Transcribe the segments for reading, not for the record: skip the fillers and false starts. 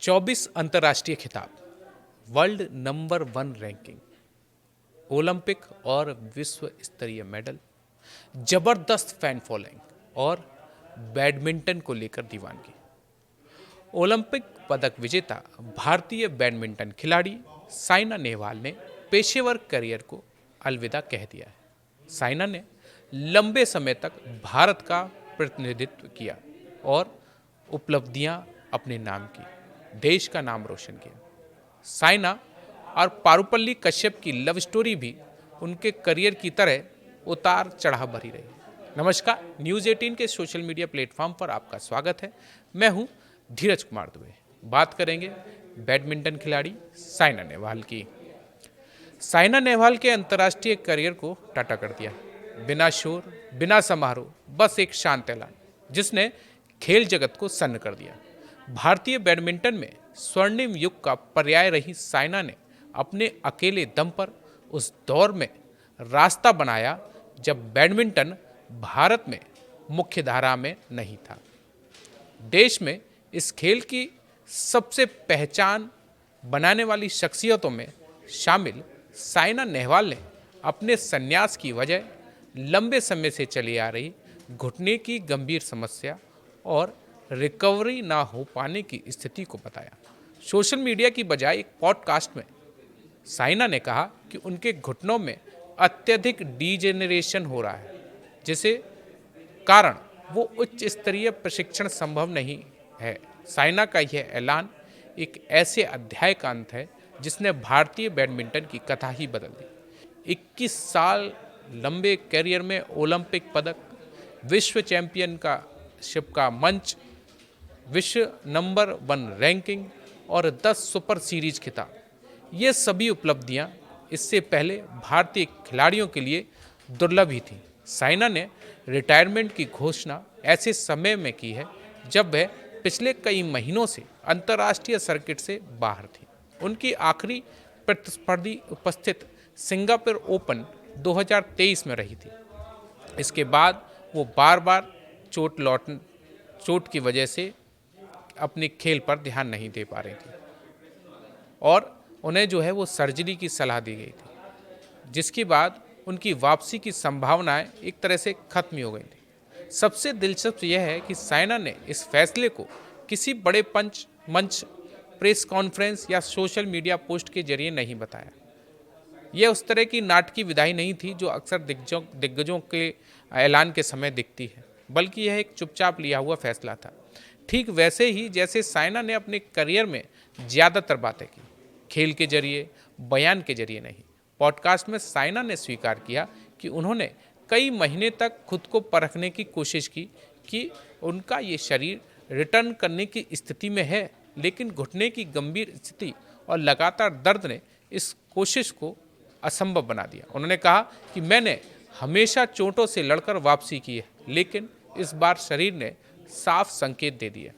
24 अंतर्राष्ट्रीय खिताब, world number 1 ranking, Olympic और विश्व स्तरीय मेडल, जबरदस्त फैन फॉलोइंग और बैडमिंटन को लेकर दीवानगी। ओलंपिक पदक विजेता भारतीय बैडमिंटन खिलाड़ी साइना नेहवाल ने पेशेवर करियर को अलविदा कह दिया है। साइना ने लंबे समय तक भारत का प्रतिनिधित्व किया और उपलब्धियां अपने नाम की, देश का नाम रोशन किया। साइना और पारुपल्ली कश्यप की लव स्टोरी भी उनके करियर की तरह उतार चढ़ाव भरी रही। नमस्कार, न्यूज़ 18 के सोशल मीडिया प्लेटफॉर्म पर आपका स्वागत है। मैं हूं धीरज कुमार दुबे। बात करेंगे बैडमिंटन खिलाड़ी साइना नेहवाल की। साइना नेहवाल के अंतर्राष्ट्रीय करियर को टाटा कर दिया, बिना शोर, बिना समारोह, बस एक शांत ऐलान जिसने खेल जगत को सन्न कर दिया। भारतीय बैडमिंटन में स्वर्णिम युग का पर्याय रही साइना ने अपने अकेले दम पर उस दौर में रास्ता बनाया जब बैडमिंटन भारत में मुख्य धारा में नहीं था। देश में इस खेल की सबसे पहचान बनाने वाली शख्सियतों में शामिल साइना नेहवाल ने अपने संन्यास की वजह लंबे समय से चली आ रही घुटने की गंभीर समस्या और रिकवरी ना हो पाने की स्थिति को बताया। सोशल मीडिया की बजाय एक पॉडकास्ट में साइना ने कहा कि उनके घुटनों में अत्यधिक डीजेनरेशन हो रहा है, जिसे कारण वो उच्च स्तरीय प्रशिक्षण संभव नहीं है। साइना का यह ऐलान एक ऐसे अध्याय का अंत है जिसने भारतीय बैडमिंटन की कथा ही बदल दी। 21 साल लंबे करियर में ओलंपिक पदक, विश्व चैंपियन का शिप का मंच, विश्व नंबर 1 रैंकिंग और 10 सुपर सीरीज खिताब, ये सभी उपलब्धियां इससे पहले भारतीय खिलाड़ियों के लिए दुर्लभ ही थी। साइना ने रिटायरमेंट की घोषणा ऐसे समय में की है जब वह पिछले कई महीनों से अंतर्राष्ट्रीय सर्किट से बाहर थी। उनकी आखिरी प्रतिस्पर्धी उपस्थित सिंगापुर ओपन 2023 में रही थी। इसके बाद वो बार बार चोट की वजह से अपने खेल पर ध्यान नहीं दे पा रही थी और उन्हें वो सर्जरी की सलाह दी गई थी, जिसके बाद उनकी वापसी की संभावनाएं एक तरह से खत्म ही हो गई थी। सबसे दिलचस्प यह है कि साइना ने इस फैसले को किसी बड़े मंच, प्रेस कॉन्फ्रेंस या सोशल मीडिया पोस्ट के जरिए नहीं बताया। यह उस तरह की नाटकीय विदाई नहीं थी जो अक्सर दिग्गजों के ऐलान के समय दिखती है, बल्कि यह एक चुपचाप लिया हुआ फैसला था। ठीक वैसे ही जैसे साइना ने अपने करियर में ज़्यादातर बातें की, खेल के जरिए, बयान के जरिए नहीं। पॉडकास्ट में साइना ने स्वीकार किया कि उन्होंने कई महीने तक खुद को परखने की कोशिश की कि उनका ये शरीर रिटर्न करने की स्थिति में है, लेकिन घुटने की गंभीर स्थिति और लगातार दर्द ने इस कोशिश को असंभव बना दिया। उन्होंने कहा कि मैंने हमेशा चोटों से लड़कर वापसी की है, लेकिन इस बार शरीर ने साफ संकेत दे दिए।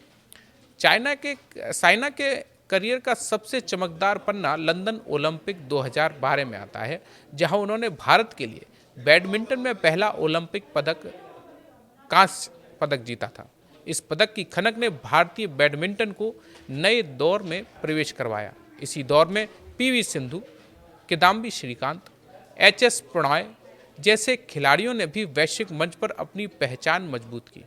साइना के करियर का सबसे चमकदार पन्ना लंदन ओलंपिक 2012 में आता है, जहां उन्होंने भारत के लिए बैडमिंटन में पहला ओलंपिक कांस्य पदक जीता था। इस पदक की खनक ने भारतीय बैडमिंटन को नए दौर में प्रवेश करवाया। इसी दौर में पीवी सिंधु, किदाम्बी श्रीकांत, एचएस प्रणॉय जैसे खिलाड़ियों ने भी वैश्विक मंच पर अपनी पहचान मजबूत की।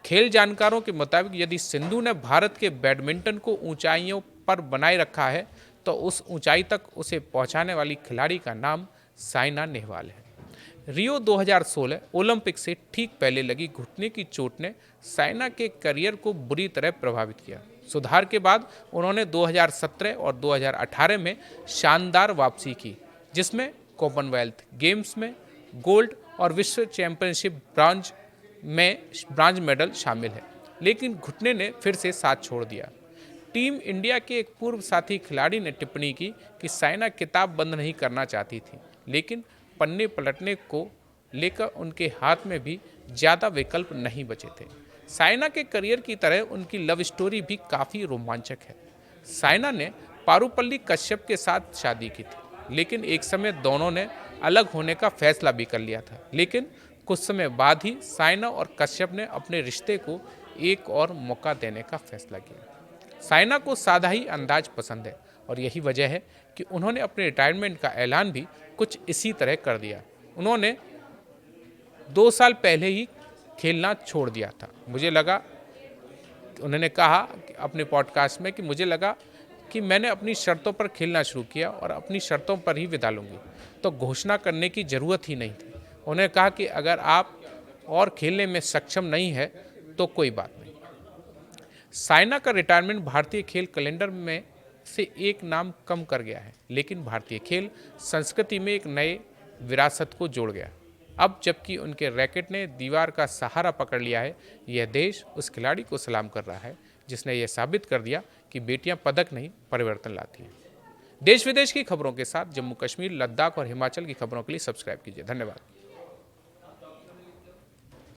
खेल जानकारों के मुताबिक यदि सिंधु ने भारत के बैडमिंटन को ऊंचाइयों पर बनाए रखा है, तो उस ऊंचाई तक उसे पहुंचाने वाली खिलाड़ी का नाम साइना नेहवाल है। रियो 2016 ओलंपिक से ठीक पहले लगी घुटने की चोट ने साइना के करियर को बुरी तरह प्रभावित किया। सुधार के बाद उन्होंने 2017 और 2018 में शानदार वापसी की, जिसमें कॉमनवेल्थ गेम्स में गोल्ड और विश्व चैंपियनशिप ब्रांज मेडल शामिल है, लेकिन घुटने ने फिर से साथ छोड़ दिया। टीम इंडिया के एक पूर्व साथी खिलाड़ी ने टिप्पणी की कि साइना किताब बंद नहीं करना चाहती थी, लेकिन पन्ने पलटने को लेकर उनके हाथ में भी ज़्यादा विकल्प नहीं बचे थे। साइना के करियर की तरह उनकी लव स्टोरी भी काफ़ी रोमांचक है। साइना ने पारुपल्ली कश्यप के साथ शादी की थी, लेकिन एक समय दोनों ने अलग होने का फैसला भी कर लिया था। लेकिन कुछ समय बाद ही साइना और कश्यप ने अपने रिश्ते को एक और मौका देने का फैसला किया। साइना को सादा ही अंदाज पसंद है और यही वजह है कि उन्होंने अपने रिटायरमेंट का ऐलान भी कुछ इसी तरह कर दिया। उन्होंने 2 साल पहले ही खेलना छोड़ दिया था। उन्होंने कहा कि अपने पॉडकास्ट में कि मुझे लगा कि मैंने अपनी शर्तों पर खेलना शुरू किया और अपनी शर्तों पर ही विदा लूँगी, तो घोषणा करने की ज़रूरत ही नहीं थी। उन्होंने कहा कि अगर आप और खेलने में सक्षम नहीं है तो कोई बात नहीं। साइना का रिटायरमेंट भारतीय खेल कैलेंडर में से एक नाम कम कर गया है, लेकिन भारतीय खेल संस्कृति में एक नए विरासत को जोड़ गया। अब जबकि उनके रैकेट ने दीवार का सहारा पकड़ लिया है, यह देश उस खिलाड़ी को सलाम कर रहा है जिसने यह साबित कर दिया कि बेटियां पदक नहीं परिवर्तन लाती हैं। देश विदेश की खबरों के साथ जम्मू कश्मीर, लद्दाख और हिमाचल की खबरों के लिए सब्सक्राइब कीजिए। धन्यवाद।